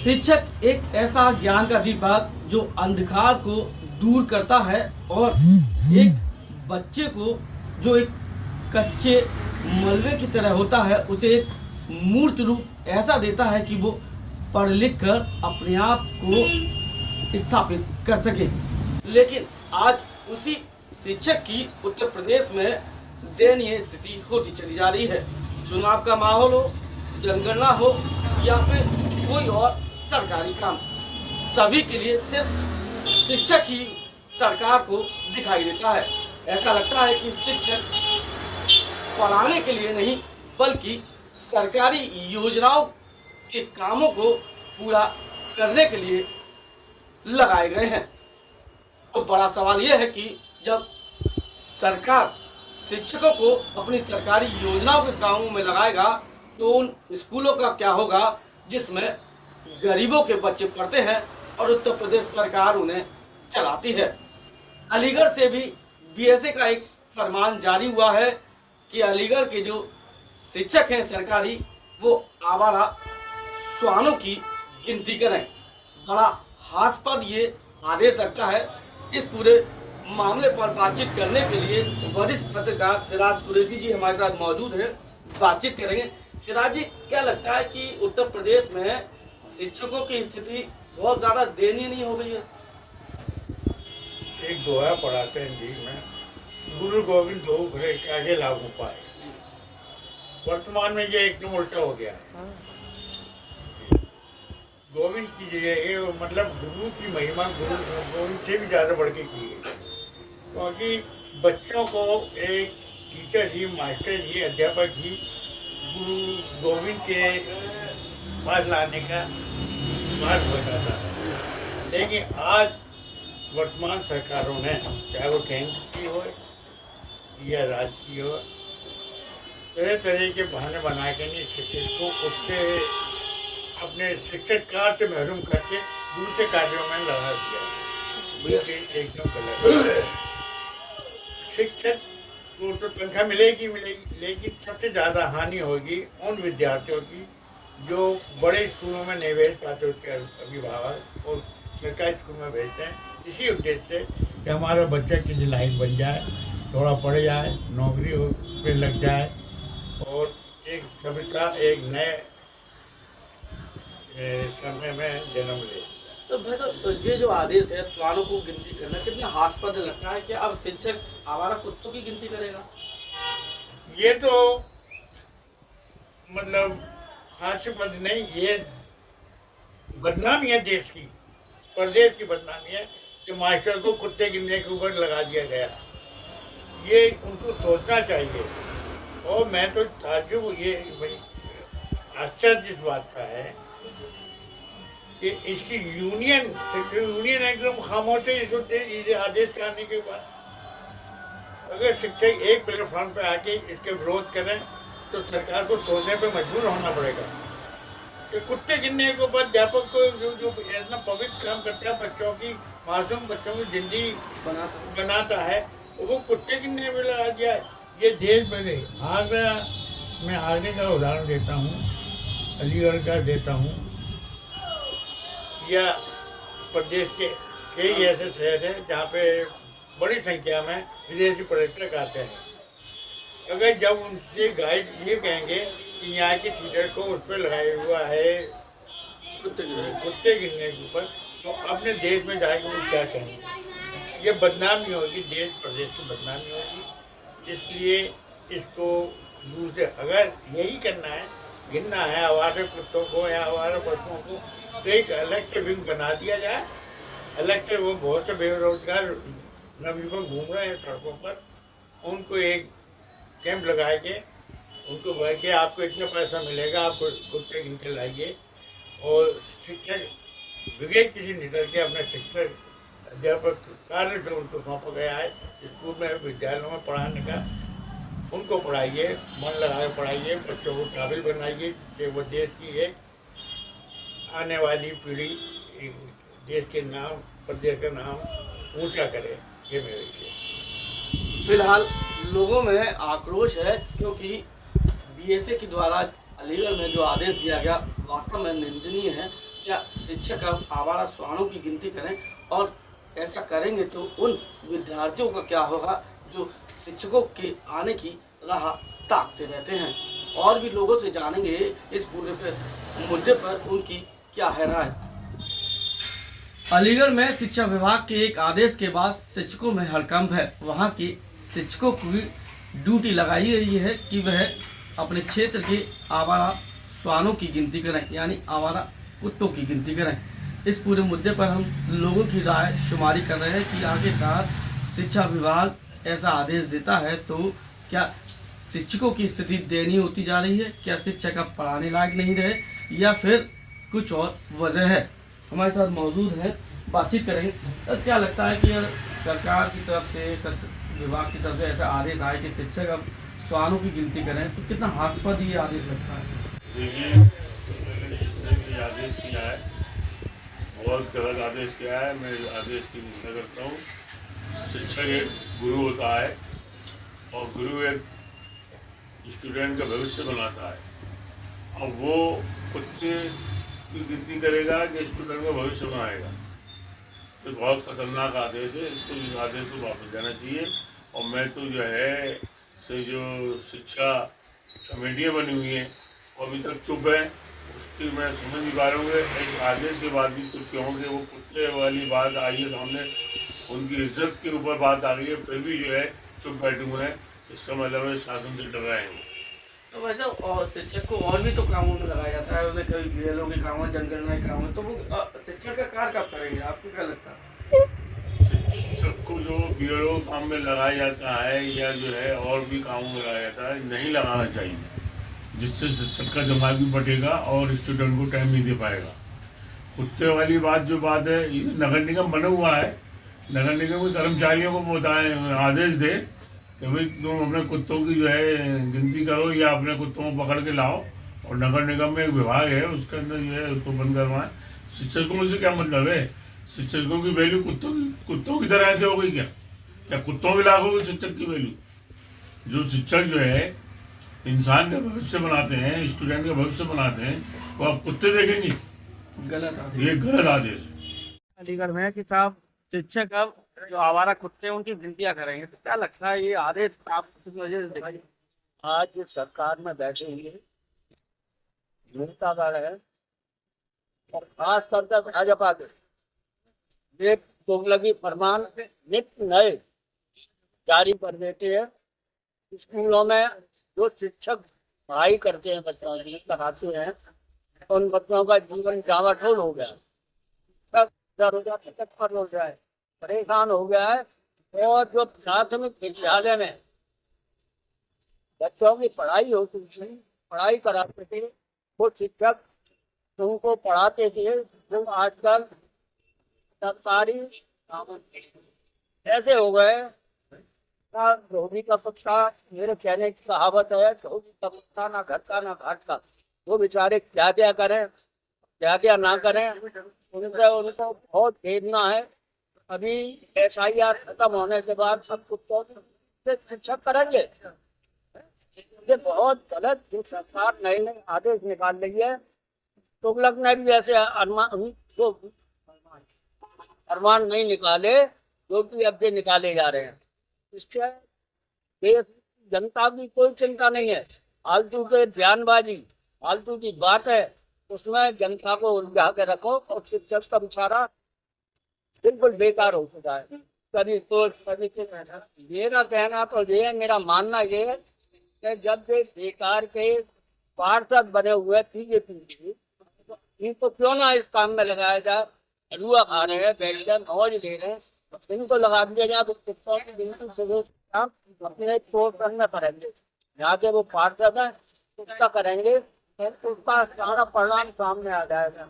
शिक्षक एक ऐसा ज्ञान का दीपक जो अंधकार को दूर करता है और एक बच्चे को जो एक कच्चे मलबे की तरह होता है उसे एक मूर्त रूप ऐसा देता है कि वो पढ़ लिख कर अपने आप को स्थापित कर सके। लेकिन आज उसी शिक्षक की उत्तर प्रदेश में दयनीय स्थिति होती चली जा रही है। चुनाव का माहौल हो, जनगणना हो या फिर कोई और सरकारी काम, सभी के लिए सिर्फ शिक्षक ही सरकार को दिखाई देता है। ऐसा लगता है कि शिक्षक पढ़ाने के लिए नहीं बल्कि सरकारी योजनाओं के कामों को पूरा करने के लिए लगाए गए हैं। तो बड़ा सवाल यह है कि जब सरकार शिक्षकों को अपनी सरकारी योजनाओं के कामों में लगाएगा तो उन स्कूलों का क्या होगा जिसमें गरीबों के बच्चे पढ़ते हैं और उत्तर प्रदेश सरकार उन्हें चलाती है। अलीगढ़ से भी बीएसए का एक फरमान जारी हुआ है कि अलीगढ़ के जो शिक्षक हैं सरकारी वो आवारा श्वानों की गिनती करें। बड़ा हास्यास्पद ये आदेश लगता है। इस पूरे मामले पर बातचीत करने के लिए वरिष्ठ पत्रकार सिराज कुरैशी जी हमारे साथ मौजूद है, बातचीत करेंगे। सिराज जी, क्या लगता है कि उत्तर प्रदेश में शिक्षकों की स्थिति बहुत ज्यादा दयनीय नहीं हो गई है? एक दोहा पढ़ाते हैं हिंदी में, गुरु गोविंद दो भले आगे लागू पाए। वर्तमान में ये एकदम उल्टा हो गया है। गोविंद की जगह ये मतलब गुरु की महिमा गुरु गोविंद से भी ज़्यादा बढ़ के की गई, क्योंकि बच्चों को एक टीचर ही, मास्टर ही, अध्यापक ही गुरु गोविंद के पास लाने का मार्ग बताता है। लेकिन आज वर्तमान सरकारों ने, चाहे वो केंद्र की हो या राज्य की हो, तरह तरह के बहाने बना के नहीं शिक्षक को उससे अपने शिक्षक कार्य से महरूम करके दूसरे कार्यों में लगा दिया। एकदम गलत। शिक्षक को तो तनख्वाह मिलेगी, लेकिन सबसे ज़्यादा हानि होगी उन विद्यार्थियों की जो बड़े स्कूलों में नहीं भेज पाते, उसके अभिभावक और सरकारी स्कूल में भेजते हैं इसी उद्देश्य से कि हमारा बच्चा किसी लायक बन जाए, थोड़ा पढ़ जाए, नौकरी पे लग जाए और एक सभ्यता एक नए समय में जन्म ले। तो भाई साहब, ये जो आदेश है श्वानों को गिनती करना कितना हास्यास्पद लगता है कि अब शिक्षक आवारा कुत्तों की गिनती करेगा। ये तो मतलब हास्यास्पद नहीं, ये बदनामी है देश की, प्रदेश की बदनामी है कि मास्टर को कुत्ते गिनने के ऊपर लगा दिया गया। ये उनको सोचना चाहिए। और मैं तो ताज्जुब ये भाई आश्चर्य इस बात का है कि इसकी यूनियन एकदम खामोश है इस आदेश के आने के बाद। अगर शिक्षक एक प्लेटफॉर्म पे आके इसके विरोध करें तो सरकार को सोचने पे मजबूर होना पड़ेगा कि कुत्ते गिनने के ऊपर अध्यापक को जो इतना पवित्र काम करता है, बच्चों की मासूम बच्चों की जिंदगी बनाता है, वो कुत्ते गिनने में लगा दिया। ये देश में नहीं, मैं आगरा का उदाहरण देता हूँ, अलीगढ़ का देता हूँ, या प्रदेश के कई ऐसे शहर हैं जहाँ पे बड़ी संख्या में विदेशी पर्यटक आते हैं। अगर जब उनसे गाइड ये कहेंगे कि यहाँ के टीचर को उस पर लगाया हुआ है कुत्ते गिनने के ऊपर, तो अपने देश में जाएंगे वो क्या कहेंगे? ये बदनामी होगी, देश प्रदेश की बदनामी होगी। इसलिए इसको दूसरे अगर यही करना है, गिनना है आवारा कुत्तों को या आवारा पशुओं को, तो एक अलग से विंग बना दिया जाए। अलग से वो बहुत से बेरोजगार नवयुवक घूम रहे हैं सड़कों पर, उनको एक कैंप लगा के उनको बोला कि आपको इतना पैसा मिलेगा, आपको कुत्ते गिन के लाइए। और शिक्षक विवेक किसी निकल के अपने शिक्षक अध्यापक कार्य जो उनको सौंपा गया है स्कूल में, विद्यालयों में पढ़ाने का, उनको पढ़ाइए, मन लगा के पढ़ाइए, बच्चों को काबिल बनाइए जिससे वो देश की एक आने वाली पीढ़ी देश के नाम, प्रदेश का नाम ऊंचा करे। ये मेरे लिए फिलहाल लोगों में आक्रोश है क्योंकि बीएसए के द्वारा अलीगढ़ में जो आदेश दिया गया वास्तव में निंदनीय है। क्या शिक्षक अब आवारा श्वानों की गिनती करें, और ऐसा करेंगे तो उन विद्यार्थियों का क्या होगा जो शिक्षकों के आने की राह ताकते रहते हैं। और भी लोगों से जानेंगे इस पूरे मुद्दे पर उनकी क्या है राय। अलीगढ़ में शिक्षा विभाग के एक आदेश के बाद शिक्षकों में हड़कंप है। वहां के शिक्षकों की ड्यूटी लगाई गई है कि वह अपने क्षेत्र के आवारा श्वानों की गिनती करें, यानी आवारा कुत्तों की गिनती करें। इस पूरे मुद्दे पर हम लोगों की राय शुमारी कर रहे हैं कि आखिरकार शिक्षा विभाग ऐसा आदेश देता है तो क्या शिक्षकों की स्थिति दयनीय होती जा रही है, क्या शिक्षक अब पढ़ाने लायक नहीं रहे, या फिर कुछ और वजह है। हमारे साथ मौजूद है, बातचीत करेंगे। तो क्या लगता है कि सरकार की तरफ से, शिक्षा विभाग की तरफ से ऐसा आदेश आए कि शिक्षक अब श्वानों की गिनती करें, तो कितना हास्यास्पद ये आदेश लगता है? देखिए, इसने आदेश किया है, बहुत गलत आदेश किया है। मैं आदेश की निंदा करता हूँ। शिक्षक एक गुरु होता है और गुरु एक स्टूडेंट का भविष्य बनाता है। अब वो कुत्ते की गिनती करेगा कि स्टूडेंट का भविष्य बनाएगा, तो बहुत खतरनाक आदेश है। इसको, इस आदेश को वापस जाना चाहिए। और मैं तो जो है जो शिक्षा कमेटियाँ बनी हुई हैं वो अभी तक चुप है, उसकी मैं समझ नहीं पा रहा हूँ कि इस आदेश के बाद भी चुप क्यों होंगे। वो कुत्ते वाली बात आई है सामने, उनकी इज्जत के ऊपर बात आ गई है, फिर भी जो है चुप बैठे हुए हैं। इसका मतलब है शासन से डर रहे हैं। तो वैसे और शिक्षक को और भी तो कामों में लगाया जाता है, उन्हें कभी बीएलओ के काम है, जनगणना के काम है, तो वो शिक्षक का कार्य कब करेंगे, आपको क्या लगता है? शिक्षक को जो बीएलओ काम में लगाया जाता है या जो है और भी कामों में लगाया जाता है, नहीं लगाना चाहिए, जिससे शिक्षक का दिमाग भी बटेगा और स्टूडेंट को टाइम नहीं दे पाएगा। कुत्ते वाली जो बात है, ये नगर निगम बना हुआ है, नगर निगम के कर्मचारियों को बताए, आदेश दे कि भाई तुम अपने कुत्तों की जो है गिनती करो या अपने कुत्तों को पकड़ के लाओ। और नगर निगम में एक विभाग है, उसके अंदर जो है उसको बंद करवाएं। शिक्षकों से क्या मतलब है? शिक्षकों की वैल्यू कुत्तों की तरह ऐसे हो गई क्या कुत्तों की लाख होगी शिक्षक की वैल्यू? जो शिक्षक जो है इंसान का भविष्य बनाते हैं, स्टूडेंट का भविष्य बनाते हैं, वो आप कुत्ते देखेंगे? गलत आदेश। ये गलत आदेश। अलीगढ़ में कि साहब शिक्षक अब जो आवारा कुत्ते हैं उनकी गिनतियां करेंगे, तो क्या लगता है ये आदेश आप किस वजह से देखिए? आज जो सरकार में बैठे हुए जनता दल है और खास करके भाजपा के ये तुगलकी फरमान नित्य नए जारी कर देते हैं। स्कूलों में जो शिक्षक पढ़ाई करते हैं, बच्चों की पढ़ाते हैं, उन बच्चों का जीवन डामाडोल हो गया, सब डर हो जाते, तत्पर हो जाए, परेशान हो गया है। और जो प्राथमिक विद्यालय में बच्चों की पढ़ाई होती थी, पढ़ाई कराते थे, वो शिक्षक उनको पढ़ाते थे, जो आजकल सरकारी ऐसे हो गए ना, धोबी का कुत्ता, मेरे कहने की कहावत है, धोबी का कुत्ता ना घर का ना घाट का। वो बेचारे क्या क्या करें, क्या क्या ना करें, उनको बहुत भेजना है। अभी SIR खत्म होने के बाद सब कुत्तों से शिक्षक करेंगे। ये बहुत गलत जो सरकार नए नए आदेश निकाल रही है। तुगलक ने भी ऐसे फरमान नहीं निकाले जो कि अब ये निकाले जा रहे हैं। इससे देश जनता की कोई चिंता नहीं है। फालतू के बयानबाजी, फालतू की बात है, उसमें जनता को उलझा के रखो और शिक्षक का बेचारा बिल्कुल बेकार हो चुका है। कभी तो कभी मेरा कहना तो ये है, मेरा मानना ये है कि जब ये बेकार के पार्षद बने हुए बीजेपी के, इनको क्यों ना इस काम में लगाया जाए। हलुआ खा रहे हैं, बैठ कर मौज ले रहे हैं, इनको लगा दिया जाए तो कुत्तों की गिनती से काम अपने पोषण में करेंगे। यहाँ के वो पार्षद है, उसका करेंगे तो उसका सारा परिणाम सामने आ जाएगा।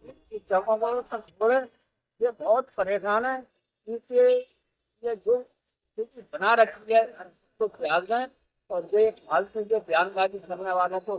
शिक्षकों को थोड़े ये बहुत परेशान है, इनके ये जो स्थिति बना रखी है उसको त्याग दें और जो फालतू के बयानबाजी करने वालों को